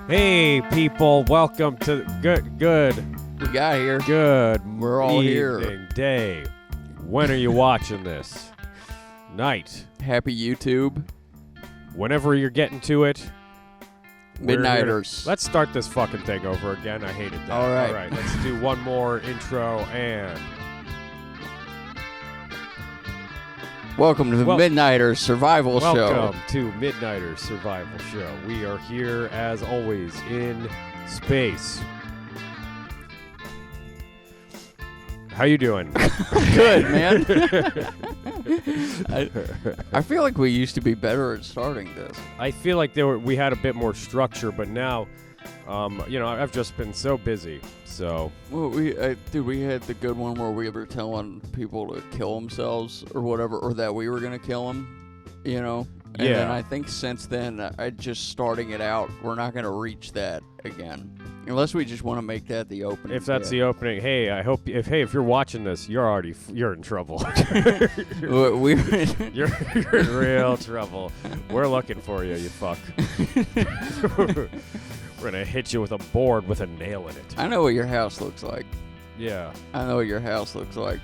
Hey, people, welcome to good. We got here. Good. We're all evening, here. Day. When are you watching this? Night. Happy YouTube. Whenever you're getting to it. Midnighters. Let's start this fucking thing over again. I hated that. All right. All right. Let's do one more intro and. Welcome to the Midnighters Survival Show. Welcome to Midnighters Survival Show. We are here, as always, in space. How you doing? Good, man. I feel like we used to be better at starting this. I feel like we had a bit more structure, but now, I've just been so busy. So, well, we had the good one where we were telling people to kill themselves or whatever, or that we were gonna kill them, And then I think since then, just starting it out, we're not gonna reach that again, unless we just want to make that the opening. If that's the opening, hey, I hope if you're watching this, you're in trouble. you're in real trouble. We're looking for you, you fuck. We're going to hit you with a board with a nail in it. I know what your house looks like. Yeah. I know what your house looks like.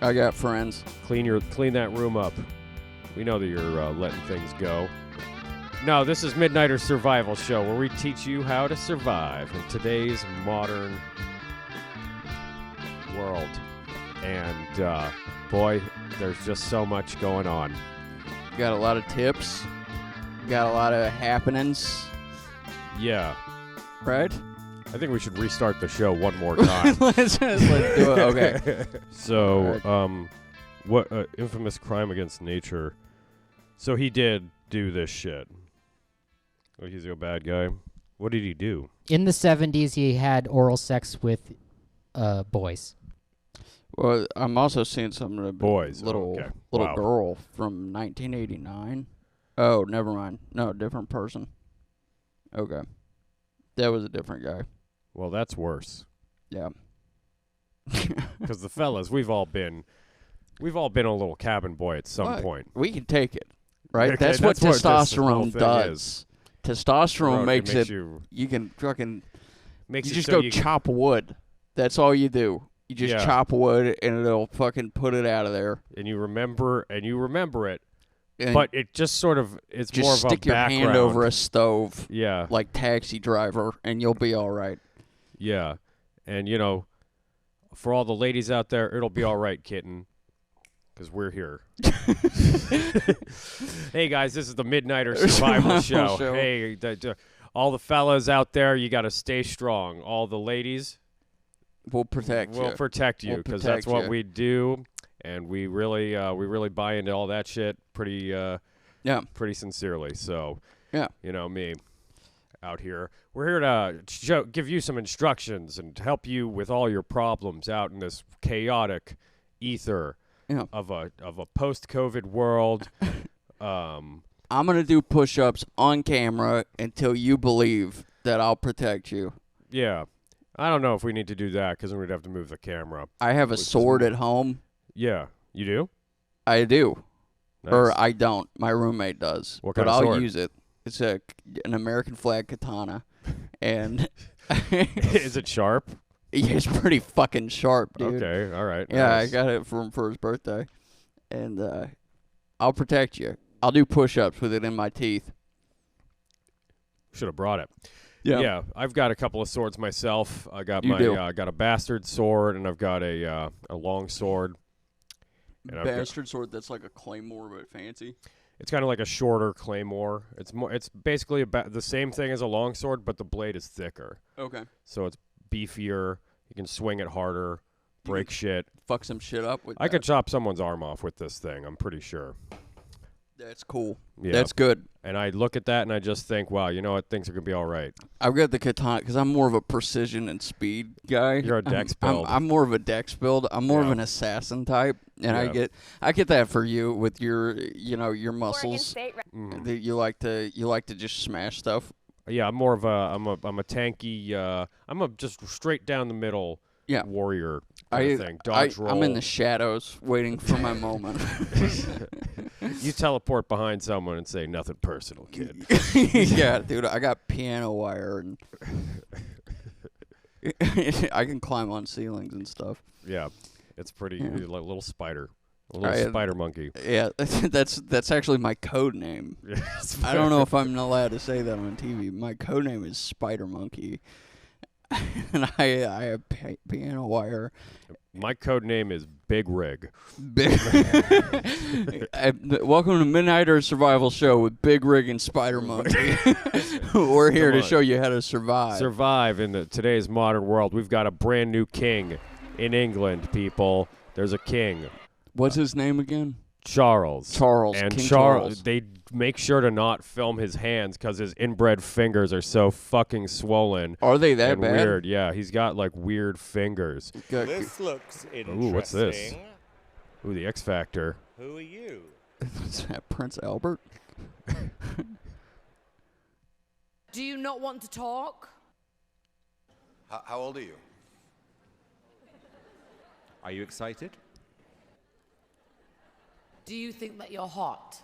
I got friends. Clean that room up. We know that you're letting things go. No, this is Midnighter Survival Show, where we teach you how to survive in today's modern world. And, boy, there's just so much going on. Got a lot of tips. Got a lot of happenings. Yeah. Right? I think we should restart the show one more time. let's do it. Okay. So, right. What infamous crime against nature. So he did do this shit. Oh, he's a bad guy. What did he do? In the 70s, he had oral sex with boys. Well, I'm also seeing some of the boys. Little girl from 1989. Oh, never mind. No, different person. Okay. That was a different guy. Well, that's worse. Yeah. Because the fellas, we've all been a little cabin boy at some point. We can take it, right? Okay, that's what testosterone does. Testosterone makes it. You can fucking. You just go chop wood. That's all you do. You just chop wood, and it'll fucking put it out of there. And you remember it. And but it just sort of, it's more of a background. Just stick your hand over a stove, like Taxi Driver, and you'll be all right. Yeah. And, for all the ladies out there, it'll be all right, kitten, because we're here. Hey, guys, this is the Midnighter Survival Show. Hey, all the fellas out there, you got to stay strong. All the ladies, we'll protect you. We'll protect you, because that's what we do. And we really buy into all that shit pretty sincerely. So, me out here. We're here to give you some instructions and help you with all your problems out in this chaotic ether of a post-COVID world. I'm gonna do push-ups on camera until you believe that I'll protect you. Yeah, I don't know if we need to do that because we'd have to move the camera. I have a sword at home. Yeah, you do? I do. Nice. Or I don't. My roommate does. What kind of sword? But I'll use it. It's an American flag katana. And is it sharp? Yeah, it's pretty fucking sharp, dude. Okay, all right. Yeah, nice. I got it for him for his birthday. And I'll protect you. I'll do push-ups with it in my teeth. Should have brought it. Yeah, I've got a couple of swords myself. I got got a bastard sword, and I've got a long sword. And bastard sword that's like a claymore but fancy. It's kind of like a shorter claymore. It's basically the same thing as a long sword, but the blade is thicker. Okay. So it's beefier. You can swing it harder, break shit. Fuck some shit up with I could chop someone's arm off with this thing, I'm pretty sure. That's cool. Yeah. That's good. And I look at that and I just think, wow, you know what? Things are going to be all right. I've got the katana because I'm more of a precision and speed guy. You're a dex build. I'm more of a dex build. I'm more of an assassin type. And I get that for you with your muscles. That you like to just smash stuff. Yeah, I'm more of I'm a tanky, I'm a just straight down the middle warrior kind of thing. Dodge roll. I'm in the shadows waiting for my moment. You teleport behind someone and say, nothing personal, kid. Yeah, dude, I got piano wire and I can climb on ceilings and stuff. Yeah, it's pretty, like a little spider. A little spider monkey. Yeah, that's actually my code name. I don't know if I'm allowed to say that on TV. My code name is Spider Monkey. And I have piano wire. My code name is Big Rig. Welcome to Midnighter Survival Show with Big Rig and Spider Monkey. We're here to show you how to survive. Survive in today's modern world. We've got a brand new king in England, people. There's a king. What's his name again? Charles. And King Charles. They make sure to not film his hands because his inbred fingers are so fucking swollen. Are they that bad? Weird. Yeah, he's got like weird fingers. This looks interesting. Ooh, what's this? Ooh, the X Factor. Who are you? Is that Prince Albert? Do you not want to talk? How old are you? Are you excited? Do you think that you're hot?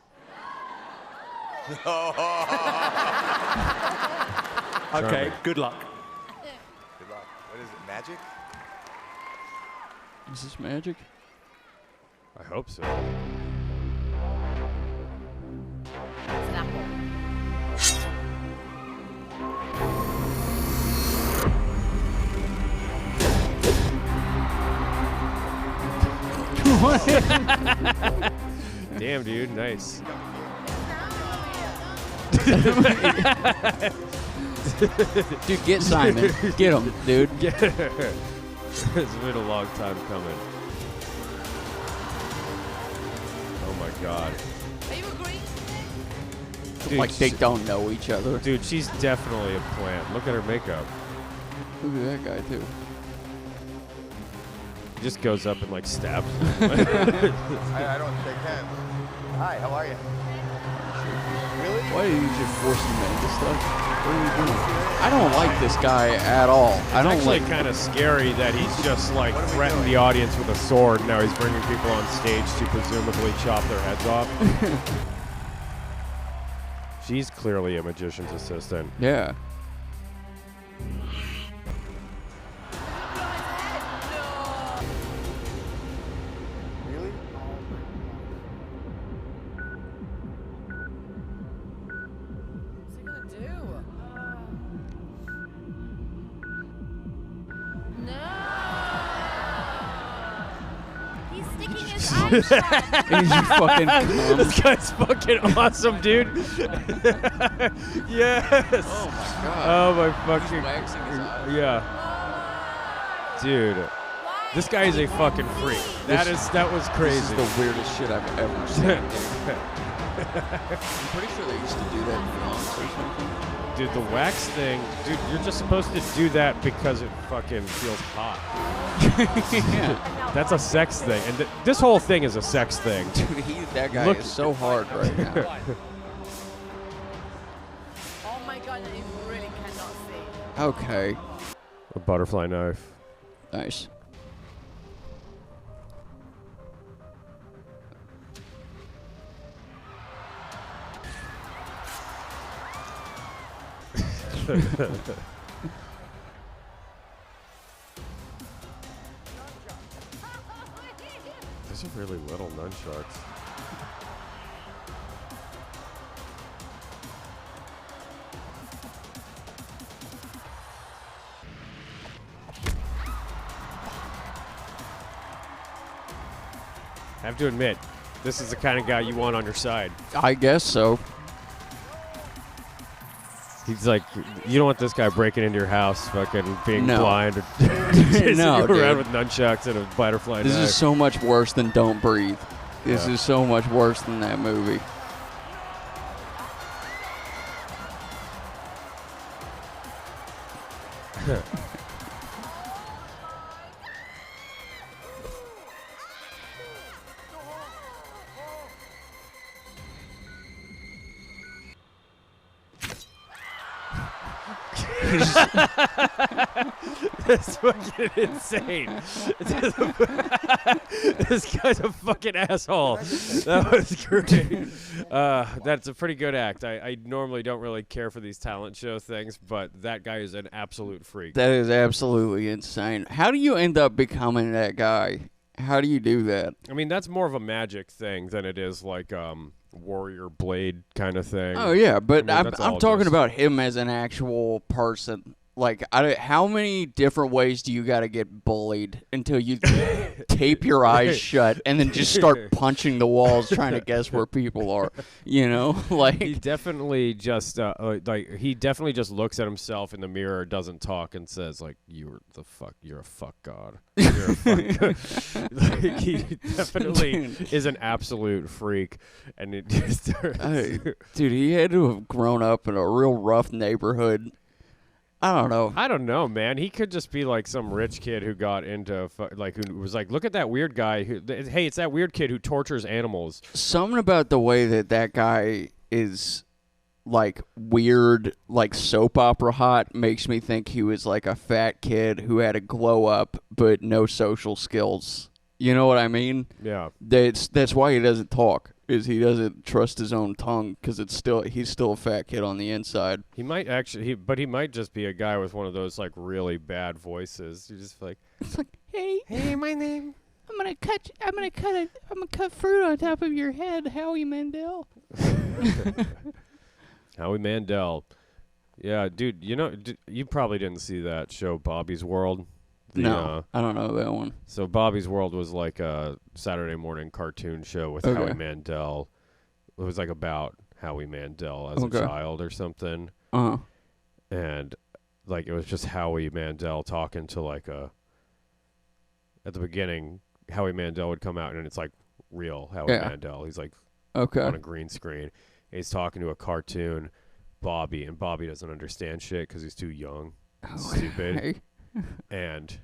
Okay, good luck. Good luck. What is it, magic? Is this magic? I hope so. It's an apple. Damn, dude, nice. Dude, get Simon. Get him, dude. It's been a long time coming. Oh my god. Are you agreeing? Dude, Like they don't know each other. Dude, she's definitely a plant. Look at her makeup. Look at that guy, too. He just goes up and like stabs. I don't shake hands. Hi, how are you? Really? Why are you just forcing him into stuff? What are you doing? I don't like this guy at all. I don't actually like. kind of scary that he's just like threatened the audience with a sword. And now he's bringing people on stage to presumably chop their heads off. She's clearly a magician's assistant. Yeah. Really? What's he gonna do? No! He's sticking his eyes out. And he fucking comes. This guy's fucking awesome, dude. Yes. Oh my god. Oh my fucking. waxing his eyes. Yeah. Dude. This guy is a fucking freak. That was crazy. This is the weirdest shit I've ever seen. I'm pretty sure they used to do that in films or something. Dude, the wax thing, dude, you're just supposed to do that because it fucking feels hot. Yeah. That's a sex thing. And this whole thing is a sex thing. Dude, that guy is so hard right now. Oh my god, you really cannot see. Okay. A butterfly knife. Nice. Those are really little nunchucks. I have to admit, this is the kind of guy you want on your side. I guess so. He's like, you don't want this guy breaking into your house, fucking being No. blind, or chasing No, you around dude. with nunchucks and a butterfly This knife. is so much worse than Don't Breathe. This Yeah. is so much worse than that movie. That's fucking insane. This guy's a fucking asshole. That was great. That's a pretty good act. I normally don't really care for these talent show things, but that guy is an absolute freak. That is absolutely insane. How do you end up becoming that guy? How do you do that? I mean, that's more of a magic thing than it is like warrior blade kind of thing. Oh yeah, but I mean, I'm talking about him as an actual person. Like, how many different ways do you got to get bullied until you tape your eyes shut and then just start punching the walls trying to guess where people are? You know, like he definitely just looks at himself in the mirror, doesn't talk, and says like, "You're a fuck god." You're a fuck god. Like, he definitely is an absolute freak, and it just dude, he had to have grown up in a real rough neighborhood. I don't know, man. He could just be like some rich kid who got into who was like, look at that weird guy. Hey, it's that weird kid who tortures animals. Something about the way that guy is like weird, like soap opera hot, makes me think he was like a fat kid who had a glow up but no social skills. You know what I mean? Yeah. That's why he doesn't talk. Is he doesn't trust his own tongue because he's still a fat kid on the inside. He might actually, but he might just be a guy with one of those like really bad voices. You just like, it's like, hey, my name. I'm gonna cut fruit on top of your head, Howie Mandel. Howie Mandel, yeah, dude. You know, you probably didn't see that show, Bobby's World. No, I don't know that one. So Bobby's World was like a Saturday morning cartoon show with Howie Mandel. It was like about Howie Mandel as a child or something. Uh-huh. And like it was just Howie Mandel talking to like at the beginning, Howie Mandel would come out and it's like real Howie Mandel. He's like on a green screen. He's talking to a cartoon, Bobby, and Bobby doesn't understand shit because he's too young, stupid. And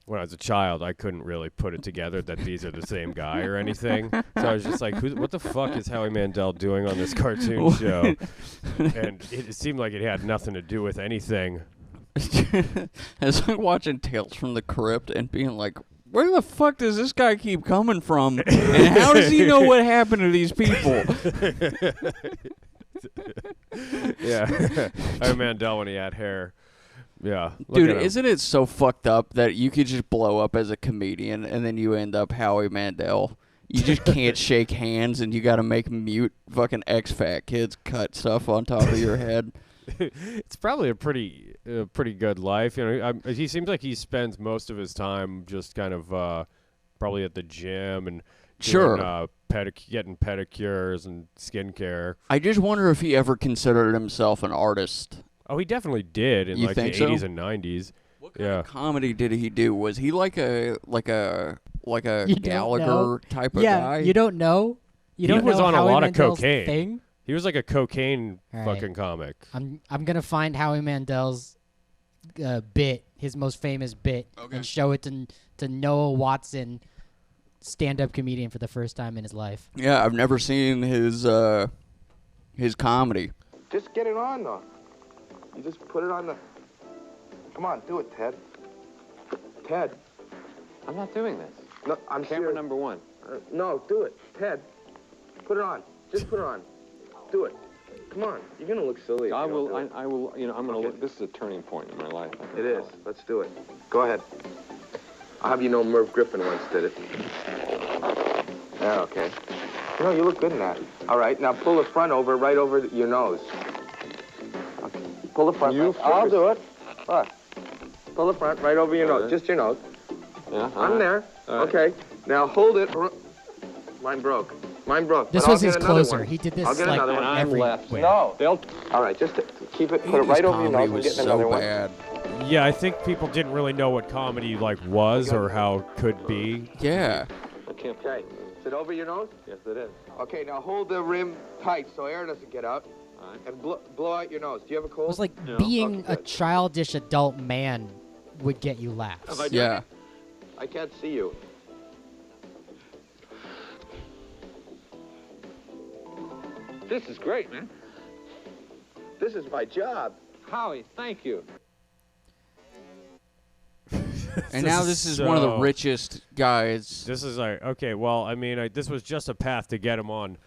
when I was a child, I couldn't really put it together that these are the same guy or anything. So I was just like, what the fuck is Howie Mandel doing on this cartoon show? And it seemed like it had nothing to do with anything. It's like watching Tales from the Crypt and being like, where the fuck does this guy keep coming from? And how does he know what happened to these people? Yeah. Howie Mandel when he had hair. Yeah. Dude, isn't it so fucked up that you could just blow up as a comedian and then you end up Howie Mandel? You just can't shake hands and you got to make mute fucking ex-fat kids cut stuff on top of your head. It's probably a pretty good life. You know, he seems like he spends most of his time just kind of probably at the gym and doing, getting pedicures and skincare. I just wonder if he ever considered himself an artist. Oh, he definitely did in like the 80s and 90s. What kind of comedy did he do? Was he like a Gallagher type of guy? Yeah, you don't know. He was on a lot of cocaine. He was like a cocaine fucking comic. I'm gonna find Howie Mandel's bit, his most famous bit, and show it to Noah Watson, stand-up comedian for the first time in his life. Yeah, I've never seen his comedy. Just get it on, though. You just put it on the... Come on, do it, Ted. Ted. I'm not doing this. No, I'm Camera serious. number one. No, do it. Ted, put it on. Just put it on. Do it. Come on. You're going to look silly. I will, you know, I'm going to look... This is a turning point in my life. It is. Let's do it. Go ahead. I'll have you know Merv Griffin once did it. Yeah, okay. You know, you look good in that. All right, now pull the front over, right over your nose. Okay. Pull the front. I'll do it. Look. Pull the front right over your nose. Just your nose. Yeah. I'm there. Right. Okay. Now hold it. Mine broke. This was his closer. He did this like every left. No. All right, just keep it. Put it right over your nose and get another one. Yeah, I think people didn't really know what comedy like was or how could be. Yeah. Okay. Is it over your nose? Yes, it is. Okay, now hold the rim tight so air doesn't get out. All right. And blow out your nose. Do you have a cold? It was like being a childish adult man would get you laughs. Yeah. I can't see you. This is great, man. This is my job. Howie, thank you. And now this is one of the richest guys. This is like, okay, well, I mean, this was just a path to get him on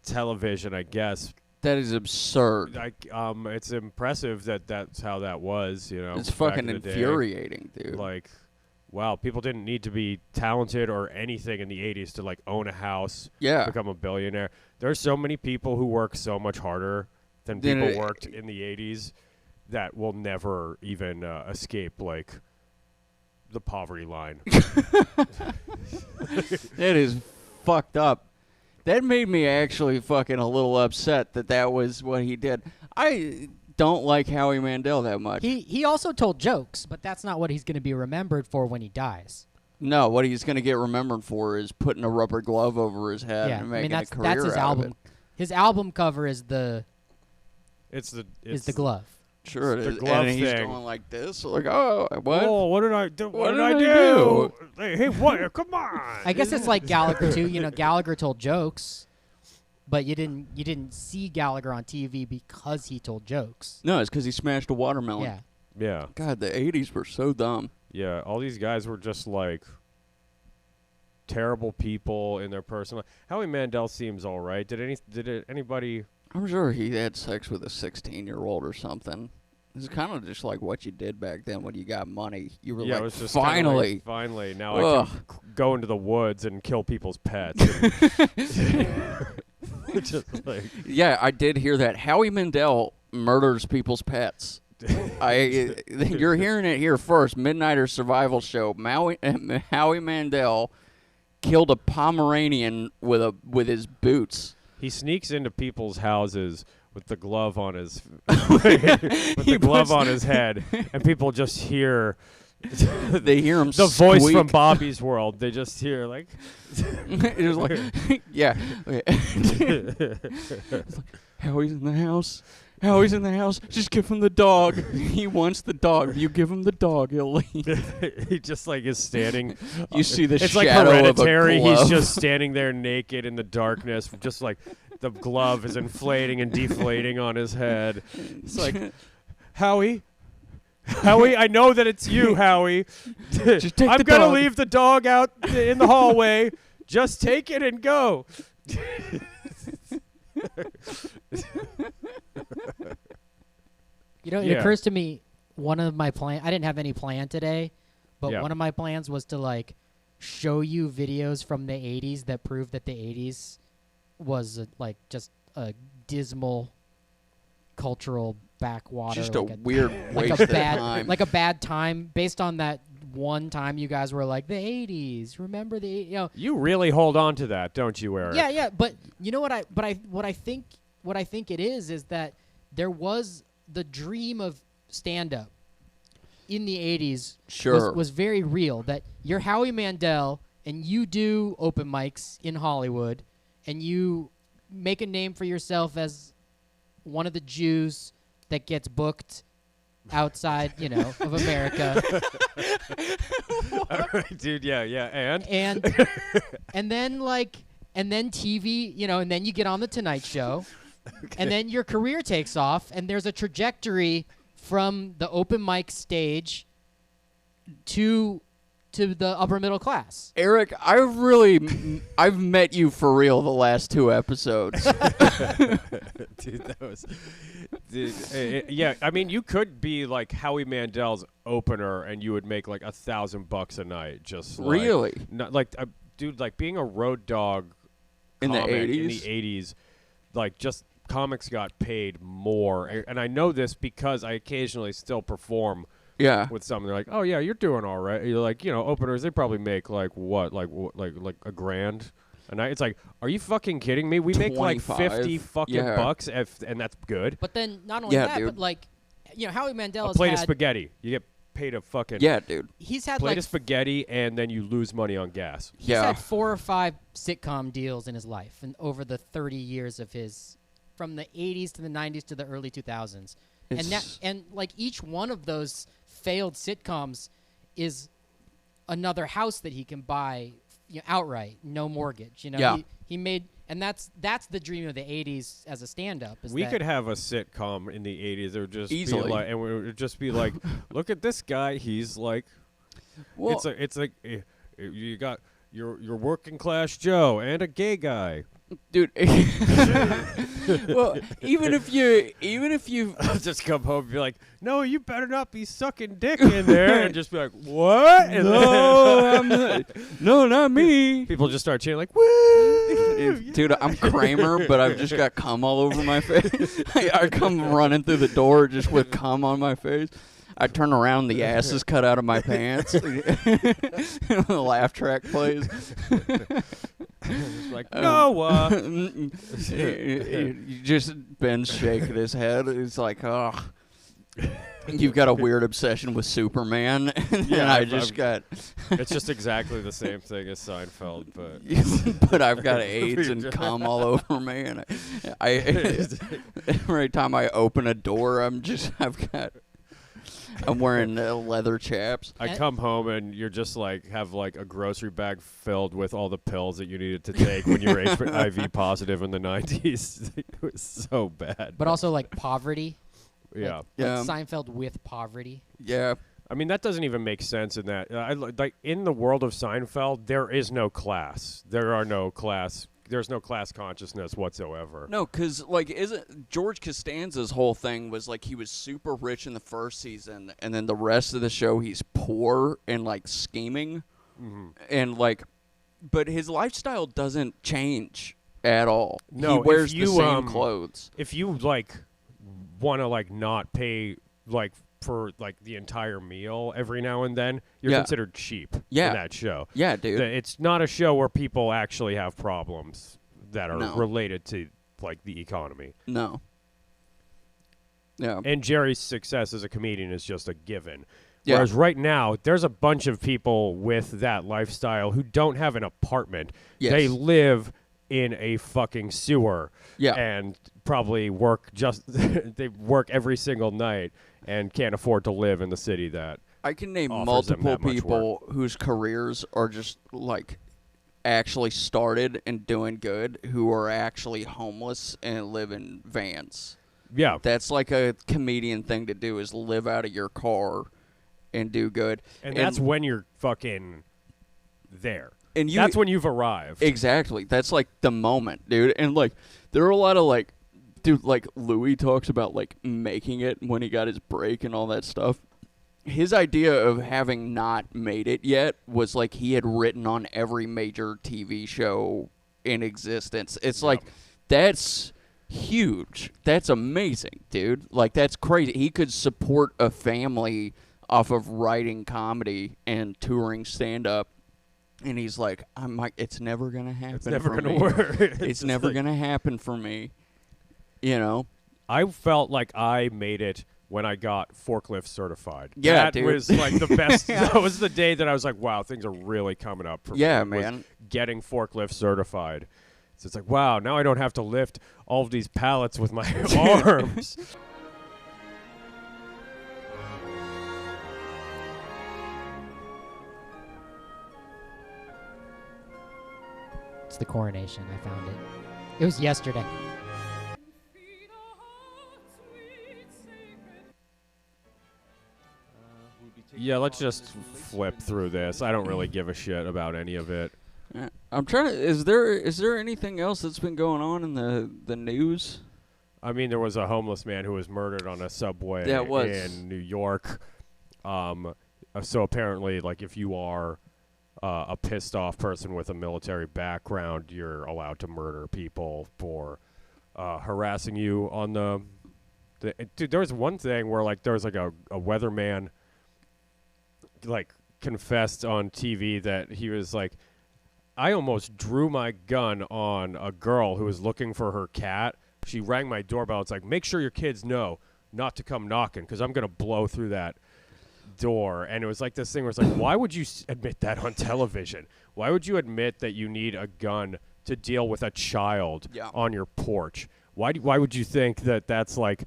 television, I guess. That is absurd. It's impressive that that's how that was, you know. It's fucking infuriating, dude. Like, wow, people didn't need to be talented or anything in the 80s to, like, own a house, become a billionaire. There's so many people who work so much harder than people worked in the 80s that will never even escape, like, the poverty line. That is fucked up. That made me actually fucking a little upset that was what he did. I don't like Howie Mandel that much. He also told jokes, but that's not what he's going to be remembered for when he dies. No, what he's going to get remembered for is putting a rubber glove over his head and making a career that's his out album. of it. His album cover is the glove. Sure, it is. Glove and he's thing. going like this, like, oh, what? Oh, what did I do? What did I do? Hey, what? Come on! I guess it's like Gallagher too. You know, Gallagher told jokes, but you didn't see Gallagher on TV because he told jokes. No, it's because he smashed a watermelon. Yeah. Yeah. God, the 80s were so dumb. Yeah, all these guys were just like terrible people in their personal. Howie Mandel seems all right. Did anybody? I'm sure he had sex with a 16-year-old or something. It's kind of just like what you did back then when you got money. You were like, it was just finally. Like, finally, now I can go into the woods and kill people's pets. Just like, yeah, I did hear that. Howie Mandel murders people's pets. You're hearing it here first. Midnighter Survival Show. Howie Mandel killed a Pomeranian with his boots. he sneaks into people's houses with the glove on his on his head, and people just hear. They hear him. The squeak. voice from Bobby's World. They just hear like. It was like, yeah. Howie's in the house. Howie's in the house. Just give him the dog. He wants the dog. If you give him the dog, he'll leave. He just like is standing. You see the it's shadow like of Hereditary. a glove. He's just standing there naked in the darkness, just like the glove is inflating and deflating on his head. It's like, Howie, I know that it's you, Howie. Just take I'm the gonna dog. leave the dog out in the hallway. Just take it and go. You know, it occurs to me, one of my plans, I didn't have any plan today, but one of my plans was to, like, show you videos from the 80s that prove that the 80s was, like, just a dismal cultural backwater. Just like a weird like waste a of bad, time. Like a bad time based on that one time you guys were like, the 80s, remember the 80s? You know, You really hold on to that, don't you, Eric? yeah, but you know what I think it is that there was the dream of stand-up in the 80s was very real, that you're Howie Mandel and you do open mics in Hollywood and you make a name for yourself as one of the Jews that gets booked outside, you know, of America. All right, dude, yeah, and then TV, you know, and then you get on the Tonight Show. Okay. And then your career takes off, and there's a trajectory from the open mic stage to the upper middle class. Eric, I've met you for real the last 2 episodes. Dude, that was... yeah, I mean, you could be like Howie Mandel's opener, and you would make like $1,000 a night. Just like, really, not like, dude, like being a road dog in the comic 80s. In the 80s, like just comics got paid more, and I know this because I occasionally still perform. Yeah, with some, they're like, "Oh yeah, you're doing all right." You're like, you know, openers, they probably make like what, like $1,000 a night. It's like, are you fucking kidding me? We make like 50 fucking bucks, and that's good. But then not only that, but like, you know, Howie Mandel has plate of spaghetti. You get paid a fucking dude. He's had plate like of spaghetti, and then you lose money on gas. He's had 4 or 5 sitcom deals in his life, and over the 30 years of his, from the 80s to the 90s to the early 2000s, and like each one of those failed sitcoms is another house that he can buy, you know, outright, no mortgage. You know, he made, And that's the dream of the 80s as a stand-up. We could have a sitcom in the 80s. It would just easily. be like, and it would just be like, look at this guy. He's like, well, it's like you got your working class Joe and a gay guy. Dude, well, even if you just come home and be like, no, you better not be sucking dick in there, and just be like, what? And no, not me. People just start chanting like, woo! Dude, I'm Kramer, but I've just got cum all over my face. I come running through the door just with cum on my face. I turn around, the ass is cut out of my pants. The laugh track plays. It's like, no. You just Ben's shaking his head. It's like, oh, you've got a weird obsession with Superman. And I just got. It's just exactly the same thing as Seinfeld, but I've got AIDS and cum all over me, and every time I open a door, I'm wearing leather chaps. I come home and you're just like have like a grocery bag filled with all the pills that you needed to take when you were HIV positive in the 90s. It was so bad. But also like poverty. Yeah. Like Seinfeld with poverty. Yeah. I mean, that doesn't even make sense in that. Like in the world of Seinfeld, there is no class. There's no class consciousness whatsoever. No, because, like, George Costanza's whole thing was, like, he was super rich in the first season, and then the rest of the show he's poor and, like, scheming. Mm-hmm. And, like, but his lifestyle doesn't change at all. No, he wears the same clothes. If you, like, want to, like, not pay, like, for like the entire meal every now and then, you're considered cheap in that show. Yeah, dude. It's not a show where people actually have problems that are related to like the economy. No. Yeah. And Jerry's success as a comedian is just a given. Yeah. Whereas right now, there's a bunch of people with that lifestyle who don't have an apartment. Yes. They live in a fucking sewer. Yeah. And probably work they work every single night and can't afford to live in the city that I can name multiple people whose careers are just like actually started and doing good who are actually homeless and live in vans. Yeah. That's like a comedian thing to do, is live out of your car and do good. And that's when you're fucking there. And that's when you've arrived. Exactly. That's like the moment, dude. And like there are a lot of like, dude, like Louis talks about like making it when he got his break and all that stuff. His idea of having not made it yet was like he had written on every major TV show in existence. It's like, that's huge. That's amazing, dude. Like, that's crazy. He could support a family off of writing comedy and touring stand-up. And he's like, it's never going to happen. It's never going to work. It's never going to happen for me. You know? I felt like I made it when I got forklift certified. Yeah, that was like the best. That was the day that I was like, wow, things are really coming up for me. Yeah, man. Getting forklift certified. So it's like, wow, now I don't have to lift all of these pallets with my arms. It's the coronation. I found it. It was yesterday. Yeah, let's just flip through this. I don't really give a shit about any of it. I'm trying to. Is there anything else that's been going on in the news? I mean, there was a homeless man who was murdered on a subway in New York. So apparently, like, if you are a pissed off person with a military background, you're allowed to murder people for harassing you on the dude, there was one thing where like there was like a weatherman like confessed on TV that he was like, I almost drew my gun on a girl who was looking for her cat. She rang my doorbell. It's like, make sure your kids know not to come knocking because I'm going to blow through that door. And it was like this thing where it's like, why would you admit that on television? Why would you admit that you need a gun to deal with a child on your porch? Why would you think that that's like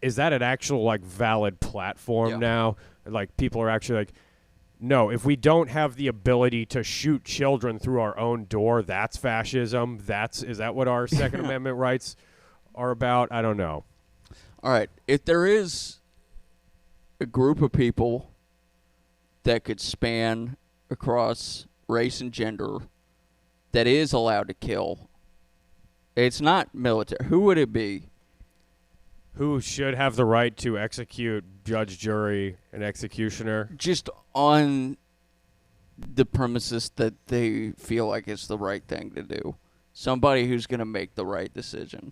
is that an actual like valid platform now? Like people are actually like, no, if we don't have the ability to shoot children through our own door, that's fascism. Is that what our Second Amendment rights are about? I don't know. All right. If there is a group of people that could span across race and gender that is allowed to kill, it's not military. Who would it be? Who should have the right to execute judge, jury, and executioner? Just on the premises that they feel like it's the right thing to do. Somebody who's going to make the right decision.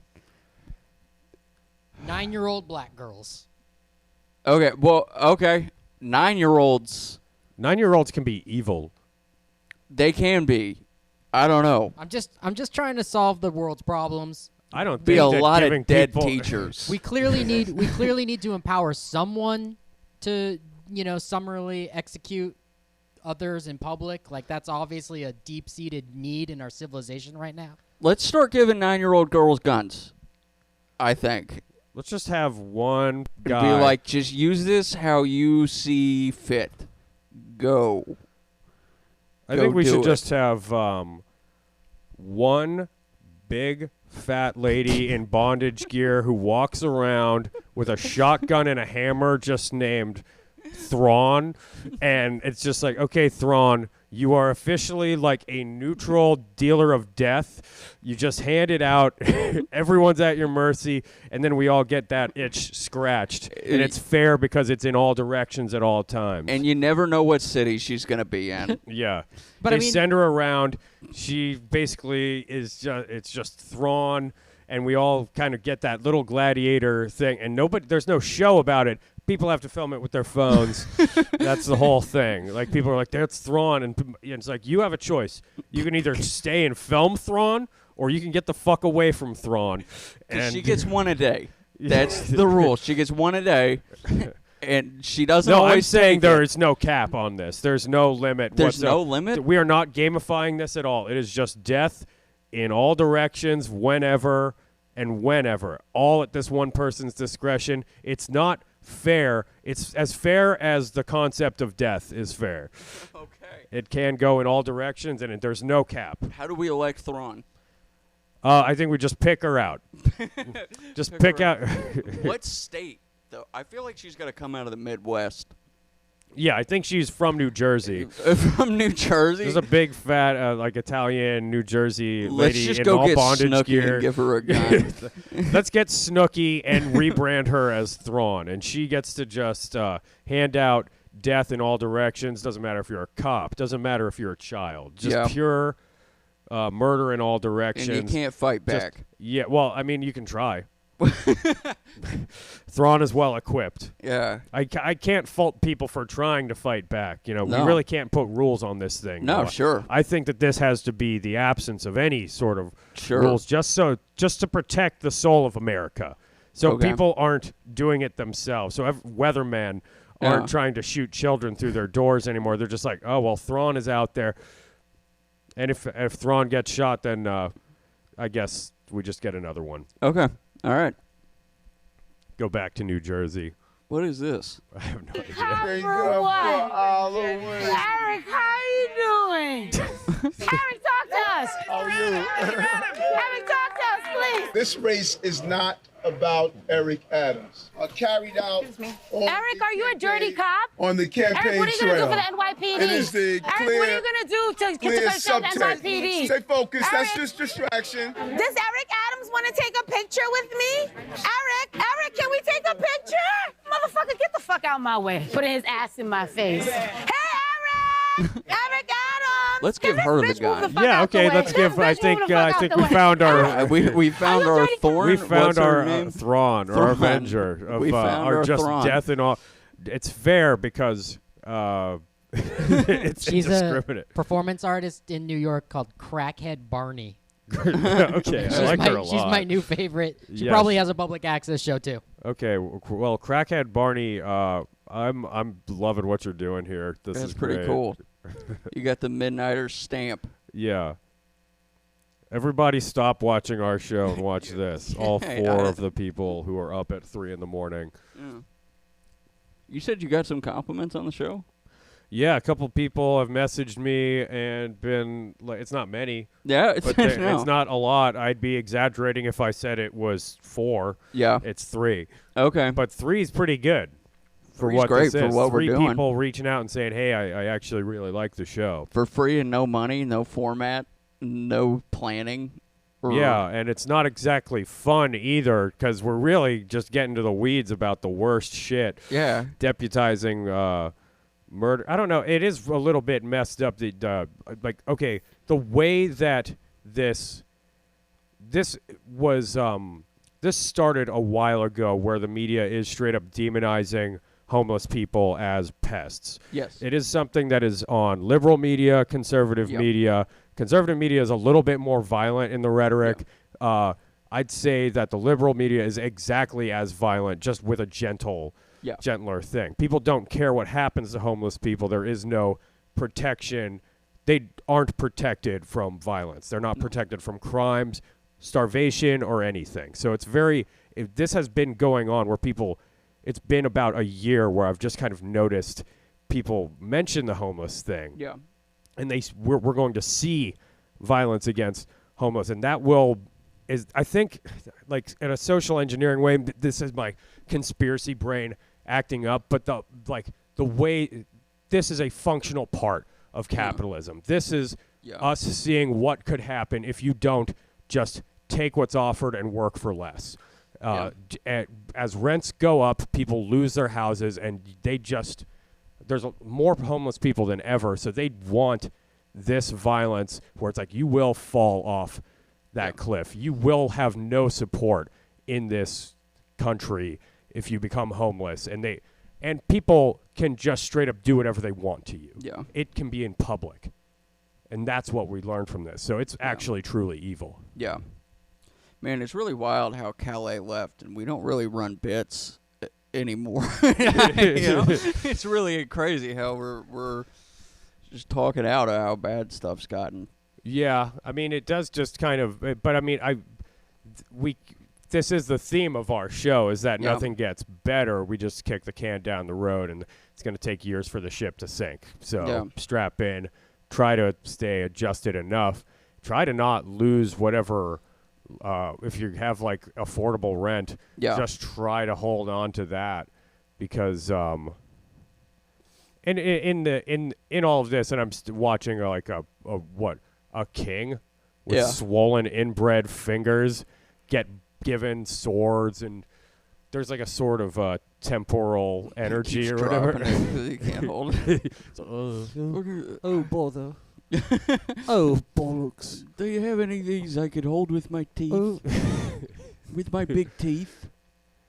9-year-old black girls. Okay, well, okay. 9-year-olds. 9-year-olds can be evil. They can be. I don't know. I'm just trying to solve the world's problems. I don't be think a lot of dead people teachers. We clearly need to empower someone to, summarily execute others in public. Like, that's obviously a deep-seated need in our civilization right now. Let's start giving 9-year-old girls guns, I think. Let's just have one guy. Be like, just use this how you see fit. Go. I think we should just have one big fat lady in bondage gear who walks around with a shotgun and a hammer just named Thrawn. And it's just like, okay, Thrawn, you are officially like a neutral dealer of death. You just hand it out. Everyone's at your mercy. And then we all get that itch scratched. And it's fair because it's in all directions at all times. And you never know what city she's going to be in. Yeah. But they send her around. She basically is it's just Thrawn. And we all kind of get that little gladiator thing. And there's no show about it. People have to film it with their phones. That's the whole thing. Like, people are like, that's Thrawn. And it's like, you have a choice. You can either stay and film Thrawn, or you can get the fuck away from Thrawn. And she gets one a day. That's the rule. She gets one a day. And she doesn't always I'm saying there it. is no cap on this. There's no limit. There's no limit? We are not gamifying this at all. It is just death in all directions, whenever and whenever. All at this one person's discretion. It's not fair. It's as fair as the concept of death is fair. Okay. It can go in all directions, and there's no cap. How do we elect Thrawn? I think we just pick her out. Just pick out. What state, though? I feel like she's got to come out of the Midwest. Yeah, I think she's from New Jersey. From New Jersey? There's a big, fat, like Italian, New Jersey Let's lady just in go all get bondage Snooki gear. And give her a gun. Let's get Snooki and rebrand her as Thrawn, and she gets to just hand out death in all directions. Doesn't matter if you're a cop. Doesn't matter if you're a child. Just pure murder in all directions. And you can't fight back. Well, I mean, you can try. Thrawn is well equipped. Yeah. I can't fault people for trying to fight back. We really can't put rules on this thing. No, sure. I think that this has to be the absence of any sort of rules, just to protect the soul of America. So people aren't doing it themselves. So weathermen aren't trying to shoot children through their doors anymore. They're just like, oh, well, Thrawn is out there. And if Thrawn gets shot, then I guess we just get another one. Okay. All right. Go back to New Jersey. What is this? I have no idea. Eric, how are you doing? Eric, talk to us. How are you? Eric, talk to us, please. This race is not about Eric Adams. Carried out. Eric, are you a dirty cop? On the campaign Eric, what are you going to do for the NYPD? It is the Eric, what are you going to do to defend the NYPD? Stay focused. Eric, That's just distraction. Does Eric Adams want to take a picture with me? Eric, can we take a picture? Motherfucker, get the fuck out of my way. Putting his ass in my face. Hey, Eric! Eric Adams! Let's give her the gun. Yeah, okay, let's give. I think we found our. We found our Thorn. We found our Thrawn, or Avenger of our just Thrawn. Death and all. It's fair because it's She's indiscriminate. A performance artist in New York called Crackhead Barney. Okay, I like her a lot. She's my new favorite. She probably has a public access show too. Okay, well, Crackhead Barney, I'm loving what you're doing here. This is pretty cool. You got the Midnighter stamp. Yeah. Everybody stop watching our show and watch this. All four of the people who are up at 3 a.m. Yeah. You said you got some compliments on the show? Yeah, a couple people have messaged me and been like, it's not many. Yeah, it's not a lot. I'd be exaggerating if I said it was 4. Yeah. It's 3. Okay. But 3 is pretty good for Three's what great this is. for what 3 we're doing. people reaching out and saying, hey, I actually really like the show. For free and no money, no format, no planning. Yeah, and it's not exactly fun either because we're really just getting to the weeds about the worst shit. Yeah. Deputizing murder. I don't know. It is a little bit messed up. Okay, the way that this was this started a while ago, where the media is straight up demonizing homeless people as pests. Yes. It is something that is on liberal media, conservative media. Conservative media is a little bit more violent in the rhetoric. Yeah. I'd say that the liberal media is exactly as violent, just with a gentler thing. People don't care what happens to homeless people. There is no protection. They aren't protected from violence. They're not protected from crimes, starvation, or anything. So it's this has been going on where it's been about a year where I've just kind of noticed people mention the homeless thing. Yeah. And we're going to see violence against homeless. And that I think, like, in a social engineering way, this is my conspiracy brain acting up, but the way this is a functional part of capitalism. This is us seeing what could happen if you don't just take what's offered and work for less. As rents go up, people lose their houses, and there's more homeless people than ever, so they want this violence where it's like you will fall off that cliff. You will have no support in this country if you become homeless, and people can just straight up do whatever they want to you. Yeah. It can be in public, and that's what we learned from this. So it's actually truly evil. Yeah. Man, it's really wild how Calais left, and we don't really run bits anymore. It's really crazy how we're just talking out of how bad stuff's gotten. Yeah, I mean, it does just kind of, but I mean, this is the theme of our show, is that nothing gets better. We just kick the can down the road, and it's going to take years for the ship to sink. So strap in, try to stay adjusted enough, try to not lose whatever. If you have like affordable rent, just try to hold on to that, because in all of this, and I'm watching like a king with swollen inbred fingers get given swords, and there's like a sort of temporal energy or whatever. You can't hold it. Oh bother. Oh bollocks! Do you have any of these I could hold with my teeth? With my big teeth?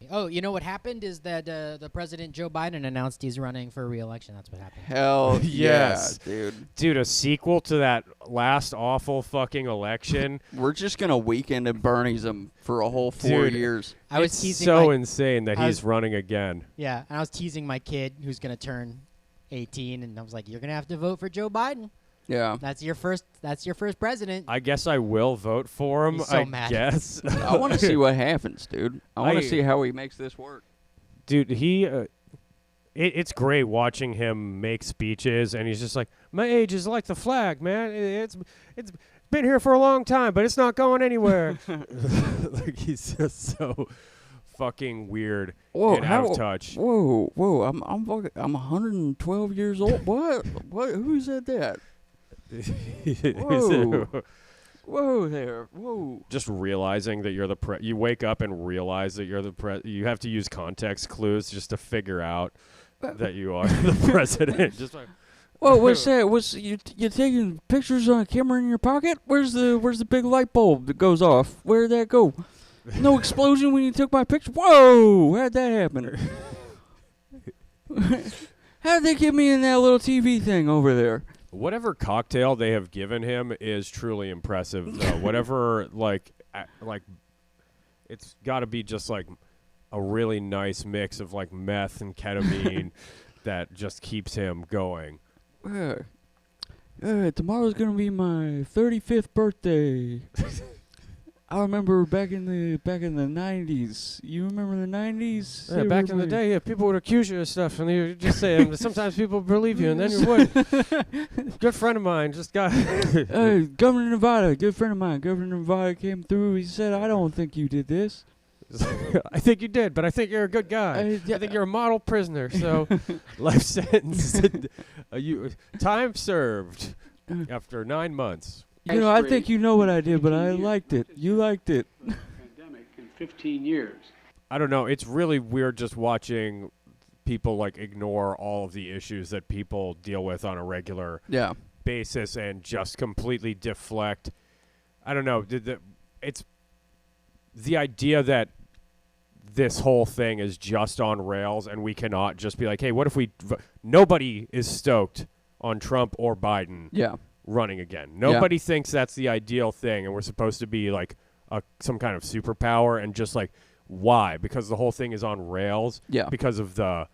Oh, you know what happened is that the President Joe Biden announced he's running for re-election. That's what happened. Hell yes, dude! A sequel to that last awful fucking election. We're just gonna weekend at Bernie's him for a whole 4 years. I was teasing so insane that he's running again. Yeah, and I was teasing my kid who's gonna turn 18, and I was like, "You're gonna have to vote for Joe Biden." Yeah, that's your first president. I guess I will vote for him. He's so mad. Guess. I want to see what happens, dude. I want to see how he makes this work. Dude, it's great watching him make speeches, and he's just like, "My age is like the flag, man. It's been here for a long time, but it's not going anywhere." Like, he's just so fucking weird and out of touch. Whoa! I'm 112 years old. What? Who said that? Whoa there. Whoa. Just realizing that you're you wake up and realize that you're you have to use context clues just to figure out that you are the president. Just like, whoa, what's that? You taking pictures on a camera in your pocket? Where's the big light bulb that goes off? Where'd that go? No explosion when you took my picture? Whoa! How'd that happen? How'd they get me in that little TV thing over there? Whatever cocktail they have given him is truly impressive, though. Whatever, like, it's got to be just, like, a really nice mix of, like, meth and ketamine that just keeps him going. Tomorrow's going to be my 35th birthday. I remember back in the 90s. You remember the 90s? Yeah, back in the day, yeah, people would accuse you of stuff, and you just say, sometimes people believe you, and then you would. Good friend of mine just got... Governor Nevada, good friend of mine. Governor Nevada came through. He said, I don't think you did this. I think you did, but I think you're a good guy. I think you're a model prisoner, so life sentence. Time served after 9 months. You know, I think you know what I did, but I liked it. You liked it. Pandemic in 15 years. I don't know. It's really weird just watching people like ignore all of the issues that people deal with on a regular basis and just completely deflect. I don't know. It's the idea that this whole thing is just on rails and we cannot just be like, hey, what if nobody is stoked on Trump or Biden running again. Nobody thinks that's the ideal thing, and we're supposed to be like some kind of superpower, and just like, why? Because the whole thing is on rails. Yeah. Because of the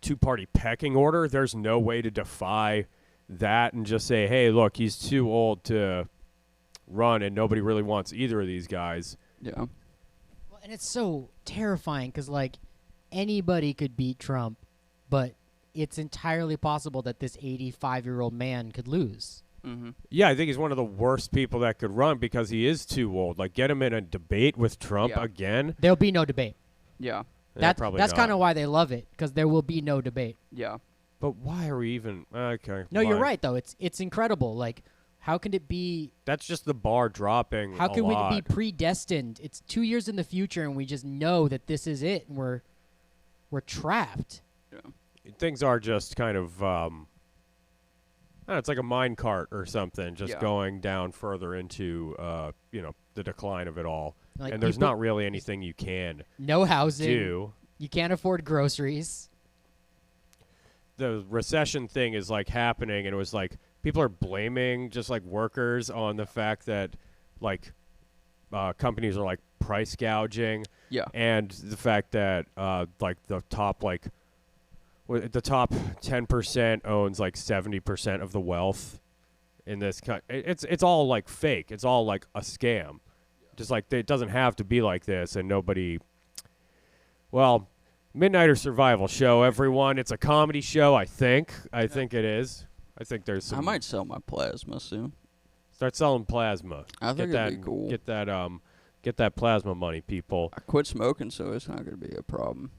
two-party pecking order. There's no way to defy that and just say, hey, look, he's too old to run, and nobody really wants either of these guys. Yeah. Well, and it's so terrifying because, like, anybody could beat Trump, but it's entirely possible that this 85-year-old man could lose. Mm-hmm. Yeah, I think he's one of the worst people that could run because he is too old. Like, get him in a debate with Trump again. There'll be no debate. Yeah. That's kind of why they love it, because there will be no debate. Yeah. But why are we even... Okay. No, you're right, though. It's incredible. Like, how can it be... That's just the bar dropping How can we be predestined? It's 2 years in the future, and we just know that this is it, and we're trapped. Yeah. Things are just kind of... it's like a mine cart or something, just going down further into, the decline of it all. Like, and there's not really anything you can no housing. Do. You can't afford groceries. The recession thing is, like, happening, and it was like people are blaming just, like, workers on the fact that, like, companies are, like, price gouging. Yeah. And the fact that, like, the top 10% owns like 70% of the wealth in this country. It's all like fake. It's all like a scam. Just like it doesn't have to be like this, and nobody. Well, Midnighter Survival Show, everyone. It's a comedy show. I think it is. I think there's some. I might sell my plasma soon. Start selling plasma. I think that'd be cool. Get that plasma money, people. I quit smoking, so it's not going to be a problem.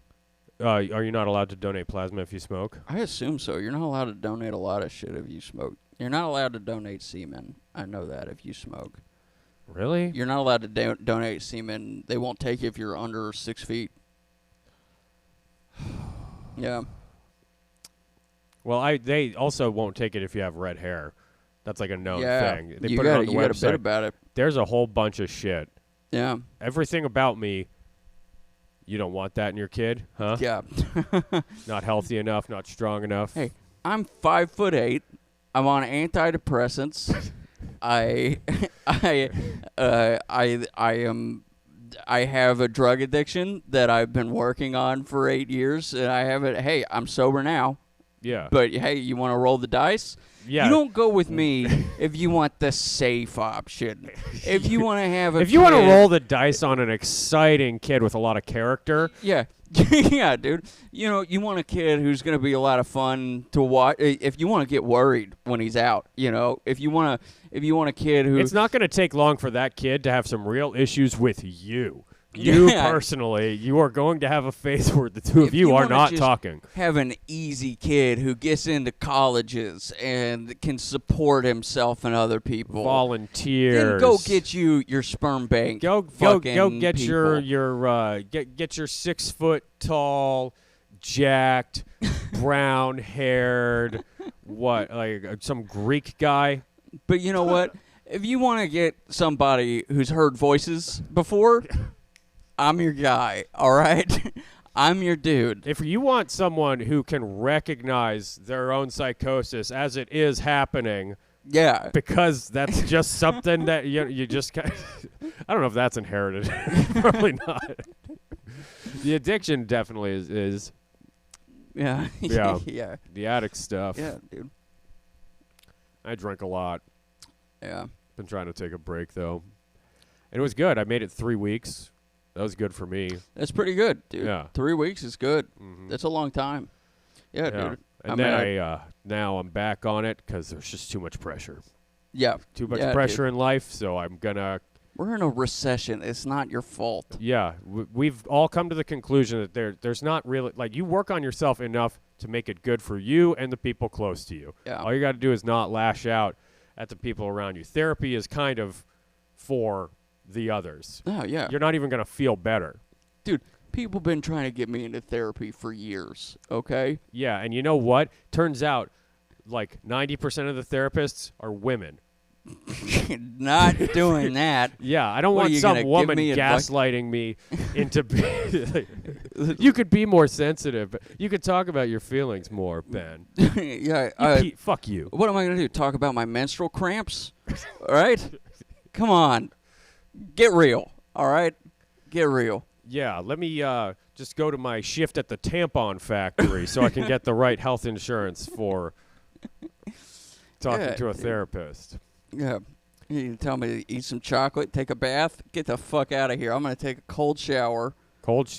Are you not allowed to donate plasma if you smoke? I assume so. You're not allowed to donate a lot of shit if you smoke. You're not allowed to donate semen. I know that if you smoke. Really? You're not allowed to donate semen. They won't take it if you're under 6 feet. Yeah. Well, they also won't take it if you have red hair. That's like a known thing. They put it on the website. You got a bit about it. There's a whole bunch of shit. Yeah. Everything about me. You don't want that in your kid, huh? Yeah. Not healthy enough, not strong enough. Hey, I'm 5'8". I'm on antidepressants. I have a drug addiction that I've been working on for 8 years, and I have it. Hey, I'm sober now. Yeah. But hey, you want to roll the dice? Yeah. You don't go with me if you want the safe option. If you want to have if you want to roll the dice on an exciting kid with a lot of character. Yeah. Yeah, dude. You know, you want a kid who's going to be a lot of fun to watch. If you want to get worried when he's out, if you want a kid who... It's not going to take long for that kid to have some real issues with you. You personally, you are going to have a phase where the two of you are not talking. Have an easy kid who gets into colleges and can support himself and other people. Volunteers. Then go get your sperm bank. Go get people. get your 6 foot tall, jacked, brown haired, some Greek guy. But you know what? If you want to get somebody who's heard voices before. I'm your guy, all right? I'm your dude. If you want someone who can recognize their own psychosis as it is happening, because that's just something that you just I don't know if that's inherited. Probably not. The addiction definitely is. Yeah. Yeah. Yeah. The addict stuff. Yeah, dude. I drink a lot. Yeah. Been trying to take a break though. And it was good. I made it 3 weeks. That was good for me. That's pretty good, dude. Yeah. 3 weeks is good. That's a long time. Yeah, dude. And then now I'm back on it because there's just too much pressure. Yeah. Too much pressure in life, so I'm going to... We're in a recession. It's not your fault. Yeah. We've all come to the conclusion that there's not really... Like, you work on yourself enough to make it good for you and the people close to you. Yeah. All you got to do is not lash out at the people around you. Therapy is kind of for the others. Oh, yeah. You're not even going to feel better. Dude, people been trying to get me into therapy for years, okay? Yeah, and you know what? Turns out, like, 90% of the therapists are women. Not doing that. Yeah, I don't want some woman gaslighting me into... You could be more sensitive. You could talk about your feelings more, Ben. Yeah. Fuck you. What am I going to do? Talk about my menstrual cramps? All right? Come on. Get real. All right? Get real. Yeah, let me just go to my shift at the tampon factory so I can get the right health insurance for talking to a therapist. Yeah. You can tell me to eat some chocolate, take a bath, get the fuck out of here. I'm going to take a cold shower.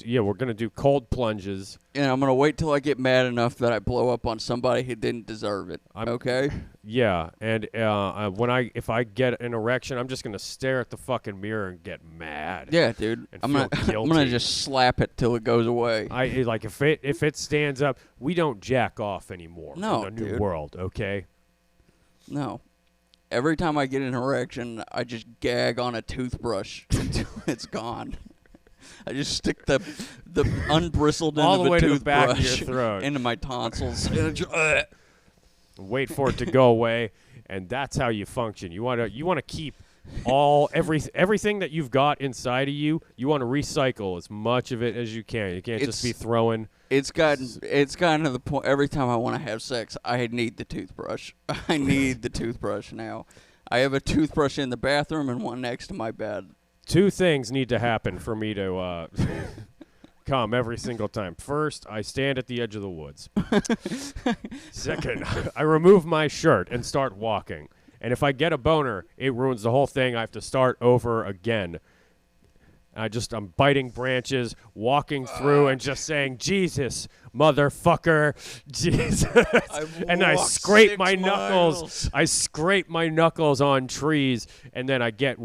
Yeah, we're going to do cold plunges. And I'm going to wait till I get mad enough that I blow up on somebody who didn't deserve it. Okay? Yeah, and if I get an erection, I'm just going to stare at the fucking mirror and get mad. Yeah, dude. I'm going to just slap it till it goes away. Like if it stands up, we don't jack off anymore in the new world, okay? No. Every time I get an erection, I just gag on a toothbrush until it's gone. I just stick the unbristled end of a toothbrush to the back of your throat into my tonsils. Wait for it to go away, and that's how you function. You want to keep everything that you've got inside of you. You want to recycle as much of it as you can. You can't just be throwing. It's gotten to the point. Every time I want to have sex, I need the toothbrush. I need the toothbrush now. I have a toothbrush in the bathroom and one next to my bed. 2 things need to happen for me to come every single time. First, I stand at the edge of the woods. Second, I remove my shirt and start walking. And if I get a boner, it ruins the whole thing. I have to start over again. I'm biting branches, walking through and just saying, Jesus, motherfucker, Jesus. And I scrape my knuckles. I scrape my knuckles on trees. And then I get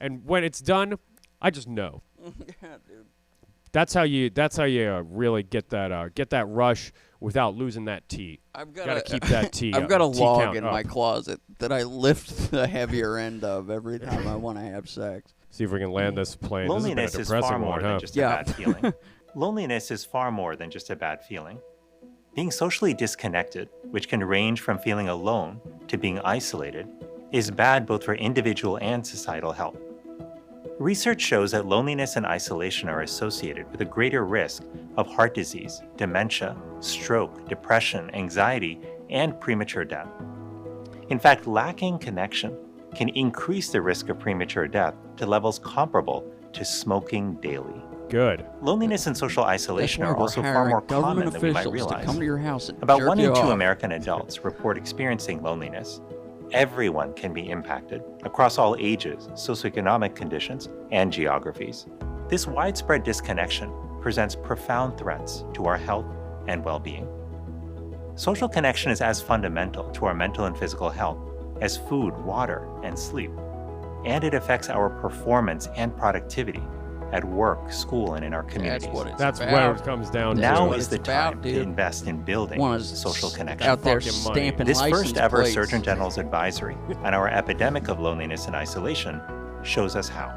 and when it's done, I just know. Yeah, dude. That's how you really get that rush without losing that T. I've got to keep that T. I've got a log in my closet that I lift the heavier end of every time I want to have sex. See if we can land this plane. Loneliness is far more than just a bad feeling. Loneliness is far more than just a bad feeling. Being socially disconnected, which can range from feeling alone to being isolated, is bad both for individual and societal health. Research shows that loneliness and isolation are associated with a greater risk of heart disease, dementia, stroke, depression, anxiety, and premature death. In fact, lacking connection can increase the risk of premature death to levels comparable to smoking daily. Good. Loneliness and social isolation are also far more common than we might realize. To come to your house and About 1 in 2 off. American adults report experiencing loneliness. Everyone can be impacted across all ages, socioeconomic conditions, and geographies. This widespread disconnection presents profound threats to our health and well-being. Social connection is as fundamental to our mental and physical health as food, water, and sleep. And it affects our performance and productivity at work, school, and in our communities. That's what it comes down to. Now is the time to invest in building social connection. Out there stamping This license first ever plates. Surgeon General's advisory on our epidemic of loneliness and isolation shows us how.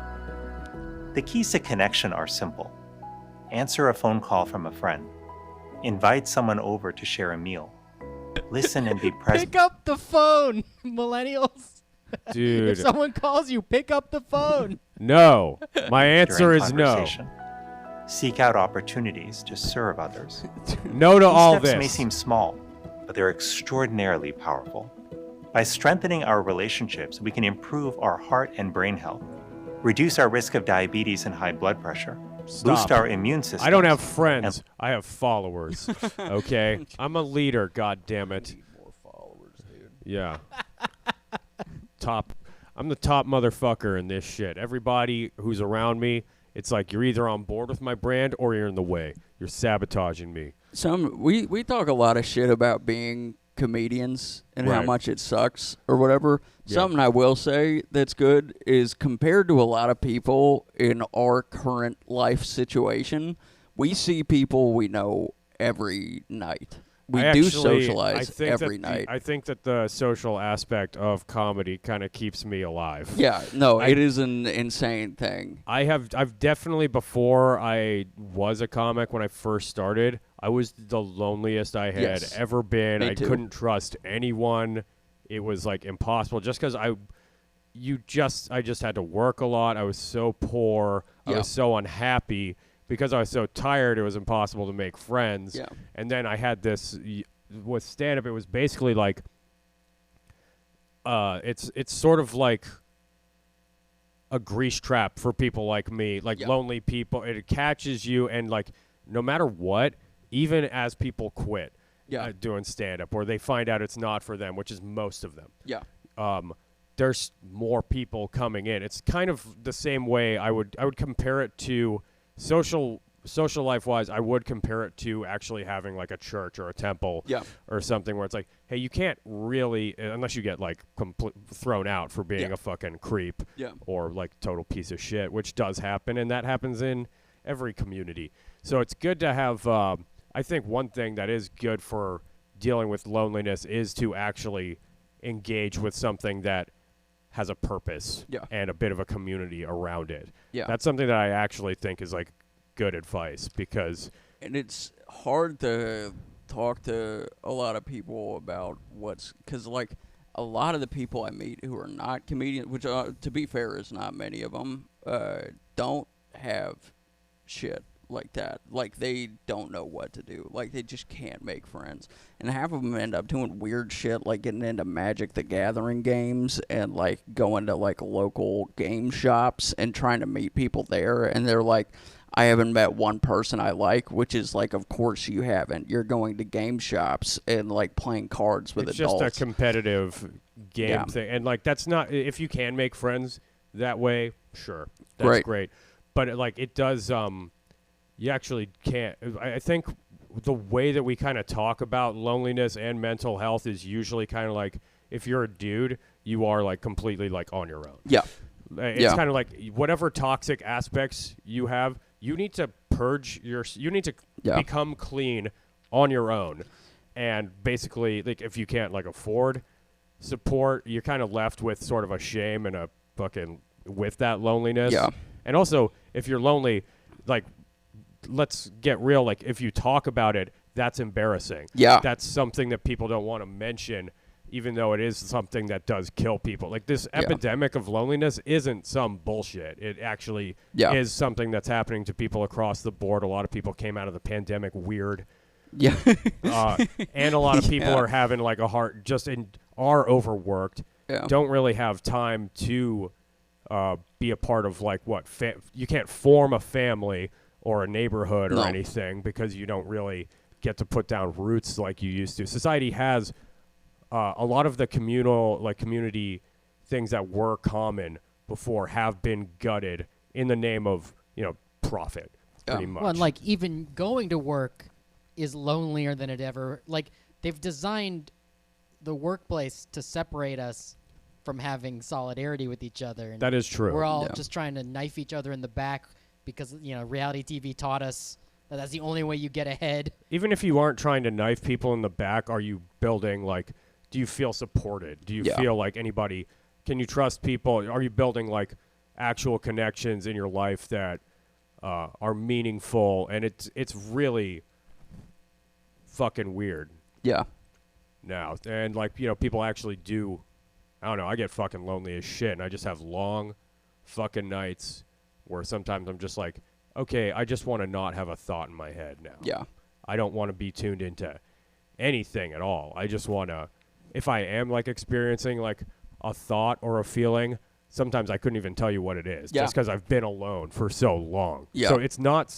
The keys to connection are simple. Answer a phone call from a friend. Invite someone over to share a meal. Listen and be present. Pick up the phone, millennials. Dude. If someone calls you, pick up the phone. No. My answer is no. Seek out opportunities to serve others. No to all These steps this. may seem small, but they're extraordinarily powerful. By strengthening our relationships, we can improve our heart and brain health, reduce our risk of diabetes and high blood pressure, boost our immune system. I don't have friends. I have followers. Okay? I'm a leader, God damn it. More followers, dude. Yeah. Top. I'm the top motherfucker in this shit. Everybody who's around me, it's like you're either on board with my brand or you're in the way. You're sabotaging me. We talk a lot of shit about being comedians and how much it sucks or whatever. Yeah. Something I will say that's good is compared to a lot of people in our current life situation, we see people we know every night. We do socialize every night. I think that the social aspect of comedy kind of keeps me alive. Yeah, no, it is an insane thing. I've definitely, before I was a comic, when I first started, I was the loneliest I had ever been. I couldn't trust anyone. It was like impossible just because I just had to work a lot. I was so poor. I was so unhappy. Because I was so tired, it was impossible to make friends. Yeah. And then I had this with stand-up. It was basically like, it's sort of like a grease trap for people like me, like lonely people. It catches you, and like no matter what, even as people quit doing stand-up, or they find out it's not for them, which is most of them. Yeah. There's more people coming in. It's kind of the same way I would compare it to. Social life wise, I would compare it to actually having like a church or a temple or something where it's like, hey, you can't really, unless you get like thrown out for being a fucking creep or like total piece of shit, which does happen, and that happens in every community. So it's good to have, I think one thing that is good for dealing with loneliness is to actually engage with something that has a purpose and a bit of a community around it. Yeah. That's something that I actually think is like good advice because... And it's hard to talk to a lot of people about because like a lot of the people I meet who are not comedians, which to be fair is not many of them, don't have shit like that. Like they don't know what to do. Like they just can't make friends. And half of them end up doing weird shit like getting into Magic the Gathering games and like going to like local game shops and trying to meet people there. And they're like, I haven't met one person I like, which is like, of course you haven't. You're going to game shops and like playing cards with adults. It's just a competitive game thing. And like that's not, if you can make friends that way, sure. That's great. But it does you actually can't. I think the way that we kind of talk about loneliness and mental health is usually kind of like if you're a dude, you are like completely like on your own. Yeah. It's kind of like whatever toxic aspects you have, you need to purge you need to become clean on your own. And basically, like if you can't like afford support, you're kind of left with sort of a shame and a fucking with that loneliness. Yeah. And also, if you're lonely, like let's get real, like if you talk about it, that's embarrassing. Yeah. That's something that people don't want to mention, even though it is something that does kill people. Like this epidemic of loneliness isn't some bullshit. It actually is something that's happening to people across the board. A lot of people came out of the pandemic weird. Yeah. And a lot of people are having like a heart, are overworked, don't really have time to be a part of like you can't form a family or a neighborhood or anything because you don't really get to put down roots like you used to. Society has a lot of the community things that were common before have been gutted in the name of, profit, pretty much. Well, and like even going to work is lonelier than it ever. Like they've designed the workplace to separate us from having solidarity with each other. And that is true. We're all just trying to knife each other in the back because, reality TV taught us that that's the only way you get ahead. Even if you aren't trying to knife people in the back, are you building, like, do you feel supported? Do you feel like anybody, can you trust people? Are you building, like, actual connections in your life that are meaningful? And it's really fucking weird. Yeah. Now. And, like, people actually do, I don't know, I get fucking lonely as shit, and I just have long fucking nights where sometimes I'm just like, okay, I just want to not have a thought in my head now. Yeah. I don't want to be tuned into anything at all. I just want to, if I am like experiencing like a thought or a feeling, sometimes I couldn't even tell you what it is just because I've been alone for so long. Yeah. So it's not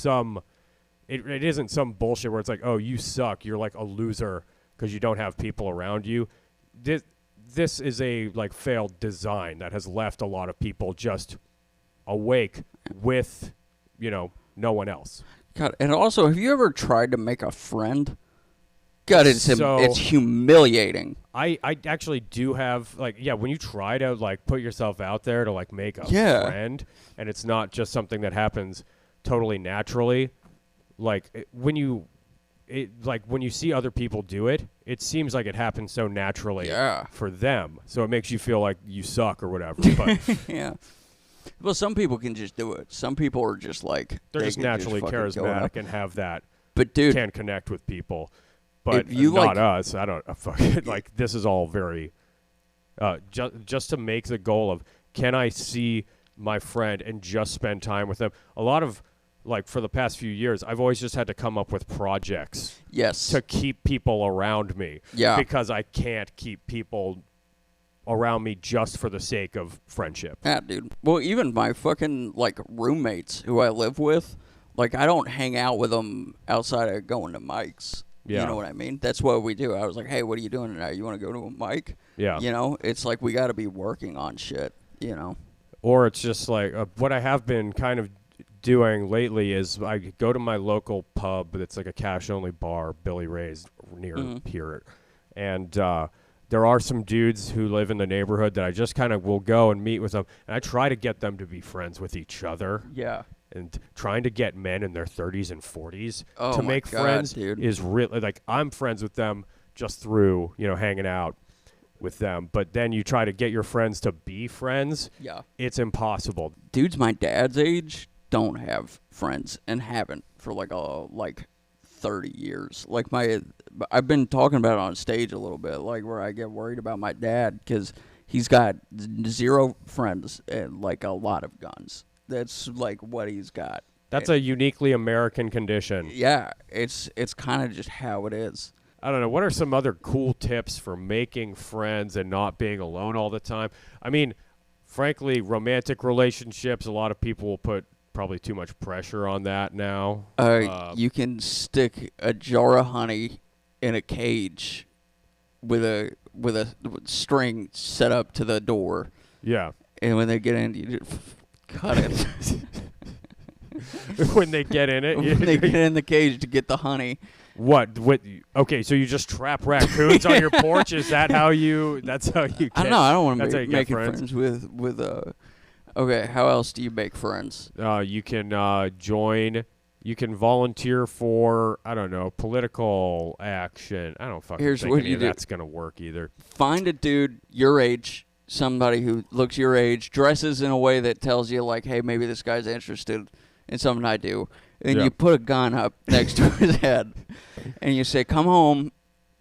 it isn't some bullshit where it's like, oh, you suck. You're like a loser because you don't have people around you. this is a like failed design that has left a lot of people just awake with, no one else. God, and also, have you ever tried to make a friend? God, it's humiliating. I actually do have, when you try to, put yourself out there to, make a friend, and it's not just something that happens totally naturally, when you see other people do it, it seems like it happens so naturally for them. So it makes you feel like you suck or whatever. But yeah. Well, some people can just do it. Some people are just they're just naturally charismatic and have that. But dude, can connect with people. But not us. I don't fucking this is all very just to make the goal of, can I see my friend and just spend time with them? A lot of for the past few years, I've always just had to come up with projects. Yes. To keep people around me. Yeah. Because I can't keep people around me just for the sake of friendship. Yeah, dude. Well, even my fucking roommates who I live with, I don't hang out with them outside of going to Mike's. Yeah. You know what I mean? That's what we do. I was like, hey, what are you doing tonight? You want to go to a mic? Yeah. It's we got to be working on shit, Or it's just what I have been kind of doing lately is I go to my local pub that's a cash-only bar, Billy Ray's, near here. And there are some dudes who live in the neighborhood that I just kind of will go and meet with them. And I try to get them to be friends with each other. Yeah. And trying to get men in their 30s and 40s to make friends is really I'm friends with them just through, hanging out with them. But then you try to get your friends to be friends. Yeah. It's impossible. Dudes my dad's age don't have friends and haven't for 30 years. I've been talking about it on stage a little bit, where I get worried about my dad because he's got 0 friends and a lot of guns. That's what he's got. That's a uniquely American condition. Yeah, it's kind of just how it is. I don't know. What are some other cool tips for making friends and not being alone all the time? I mean, frankly, romantic relationships, a lot of people will put probably too much pressure on that now. You can stick a jar of honey in a cage with a string set up to the door. Yeah. And when they get in, you just cut it. When they get in it? When they get in the cage to get the honey. What? Okay, so you just trap raccoons on your porch? Is that how you? That's how you. I don't want to make friends with. Okay, how else do you make friends? You can join. You can volunteer for, I don't know, political action. I don't fucking think that's gonna work either. Find a dude your age, somebody who looks your age, dresses in a way that tells you hey, maybe this guy's interested in something I do. And you put a gun up next to his head, and you say, come home,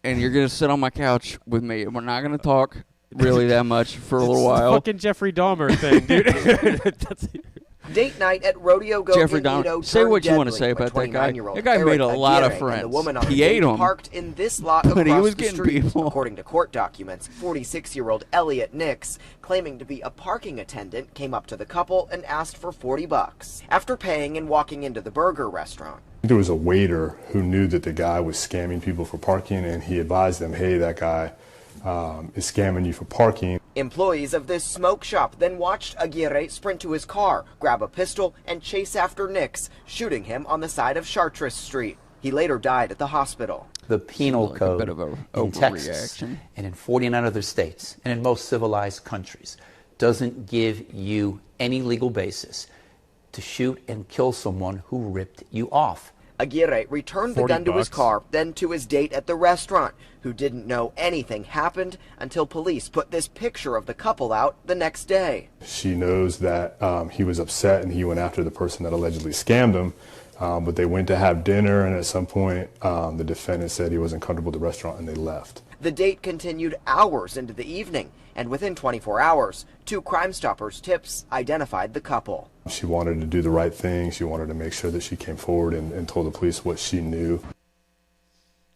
and you're going to sit on my couch with me. And we're not going to talk really that much for a little while. Fucking Jeffrey Dahmer thing, dude. Date night at Rodeo Goat Jeffrey Dahmer. Say what you want to say about that guy. That guy made a lot of friends. He ate them. Parked in this lot but he was the getting street. people. According to court documents, 46-year-old Elliot Nix, claiming to be a parking attendant, came up to the couple and asked for $40. After paying and walking into the burger restaurant. There was a waiter who knew that the guy was scamming people for parking, and he advised them, hey, that guy is scamming you for parking. Employees of this smoke shop then watched Aguirre sprint to his car, grab a pistol, and chase after Nix, shooting him on the side of Chartres Street. He later died at the hospital. The penal code in Texas and in 49 other states and in most civilized countries doesn't give you any legal basis to shoot and kill someone who ripped you off. Aguirre returned the gun to his car, then to his date at the restaurant, who didn't know anything happened until police put this picture of the couple out the next day. She knows that he was upset and he went after the person that allegedly scammed him, but they went to have dinner, and at some point the defendant said he wasn't comfortable at the restaurant and they left. The date continued hours into the evening, and within 24 hours, 2 Crime Stoppers tips identified the couple. She wanted to do the right thing. She wanted to make sure that she came forward and told the police what she knew.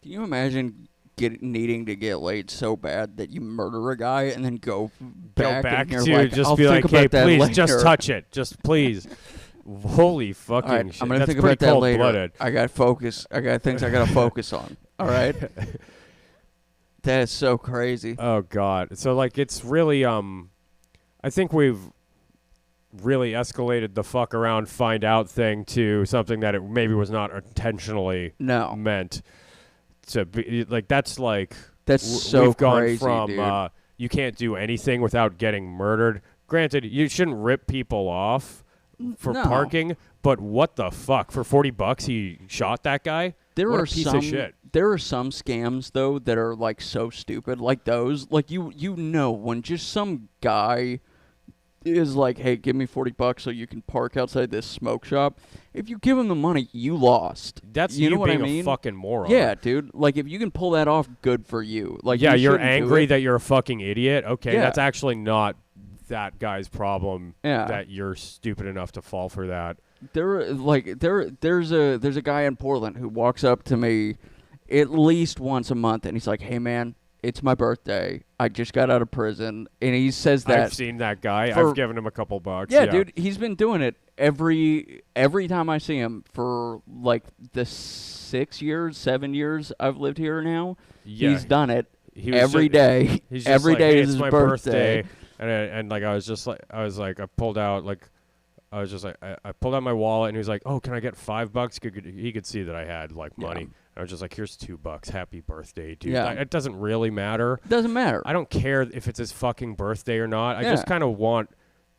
Can you imagine needing to get laid so bad that you murder a guy and then go back to just be like, hey, please, just touch it. Just please. Holy fucking shit. I'm going to think about that later. I got focus. I got things I got to focus on. All right? That's so crazy. Oh God. So like it's really I think we've really escalated the fuck around find out thing to something that it maybe was not intentionally meant to be. Like that's so we've gone crazy, from dude. You can't do anything without getting murdered. Granted, you shouldn't rip people off for parking, but what the fuck? For $40 he shot that guy? What a piece of shit. There are some scams though that are like so stupid, like those. Like you know when just some guy is like, hey, give me $40 so you can park outside this smoke shop. If you give him the money, you lost. That's you know what being I mean? a fucking moron. Yeah, dude. Like if you can pull that off, good for you. Like yeah, you're angry that you're a fucking idiot. Okay, yeah. That's actually not that guy's problem. Yeah. That you're stupid enough to fall for that. There's a guy in Portland who walks up to me at least once a month and he's like, hey man, it's my birthday. I just got out of prison. And he says that. I've seen that guy. I've given him a couple bucks. Yeah, dude. He's been doing it every time I see him for like the 7 years I've lived here now. Yeah. He's done it every day. He's every like, day hey, is it's his my birthday. And like I pulled out I pulled out my wallet and he was like, oh, can I get $5? He could see that I had like money. Yeah. I was just like, here's $2. Happy birthday, dude. Yeah. It doesn't really matter. It doesn't matter. I don't care if it's his fucking birthday or not. I just kind of want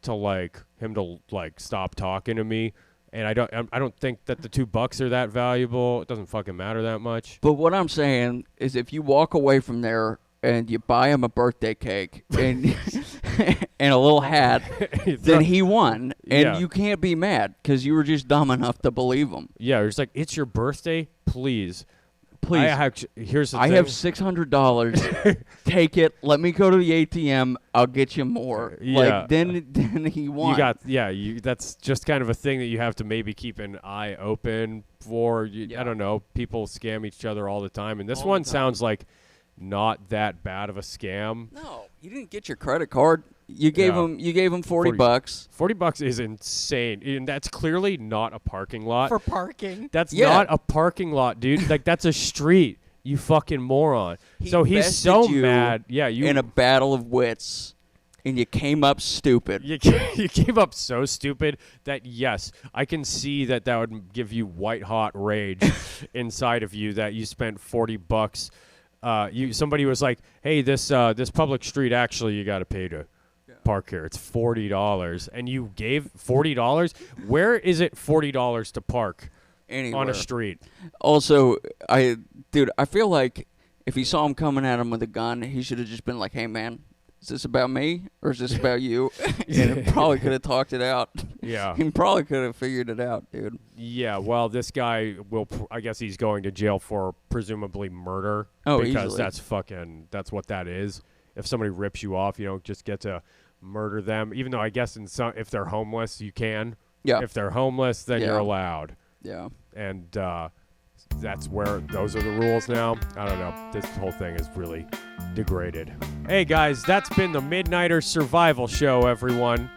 to like him to like stop talking to me. And I don't think that the $2 are that valuable. It doesn't fucking matter that much. But what I'm saying is if you walk away from there and you buy him a birthday cake and and a little hat, then he won. And you can't be mad because you were just dumb enough to believe him. Yeah, you're just like, it's your birthday? Please. Here's the I thing. have $600. Take it. Let me go to the ATM. I'll get you more. Yeah. Like then he won. That's just kind of a thing that you have to maybe keep an eye open for. I don't know. People scam each other all the time, and this one sounds like not that bad of a scam. No, you didn't get your credit card. You gave him $40. $40 is insane, and that's clearly not a parking lot. For parking. That's not a parking lot, dude. Like that's a street. You fucking moron. So he's so mad. Yeah, you in a battle of wits, and you came up stupid. You came up so stupid that yes, I can see that would give you white hot rage inside of you that you spent $40. Somebody was like, hey, this public street actually you got to pay to park here. It's $40, and you gave $40. Where is it $40 to park anywhere on a street? Also, I feel like if he saw him coming at him with a gun, he should have just been like, hey man, is this about me or is this about you? And he probably could have talked it out. Yeah. He probably could have figured it out, dude. Yeah, well, this guy I guess he's going to jail for presumably murder. Oh, because easily. that's what that is. If somebody rips you off, you don't just get to murder them. Even though I guess if they're homeless, you can. Yeah. If they're homeless, then you're allowed. Yeah. And those are the rules now. I don't know. This whole thing is really degraded. Hey guys, that's been the Midnighter Survival Show, everyone.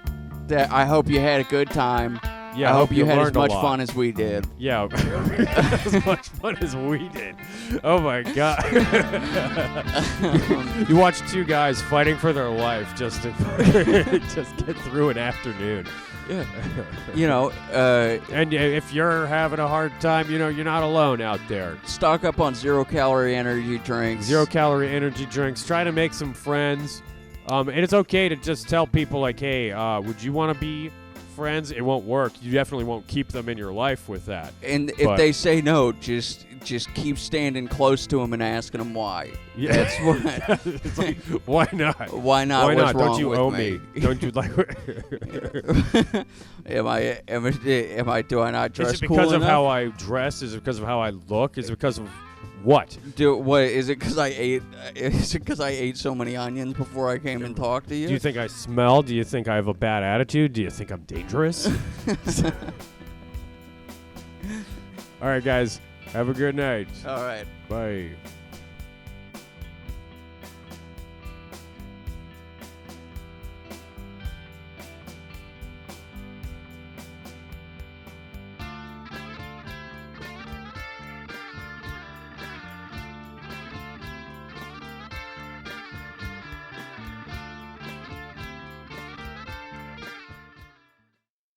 I hope you had a good time. Yeah, I hope you had as much fun as we did. Yeah, as much fun as we did. Oh my God. You watch two guys fighting for their life just to just get through an afternoon. Yeah. And if you're having a hard time, you're not alone out there. Stock up on 0-calorie energy drinks. 0-calorie energy drinks. Try to make some friends. And it's okay to just tell people like, hey, would you want to be friends? It won't work. You definitely won't keep them in your life with that. And if they say no, just keep standing close to them and asking them why. Yeah. That's what. It's like, why not? Why not? Why What's not? wrong Don't you with owe me? Don't you like? Am I? Do I not dress cool? Is it because of enough? how I dress? Is it because of how I look? Is it because of what? What is it? Because I ate? Is it because I ate so many onions before I came and talked to you? Do you think I smell? Do you think I have a bad attitude? Do you think I'm dangerous? All right, guys. Have a good night. All right. Bye.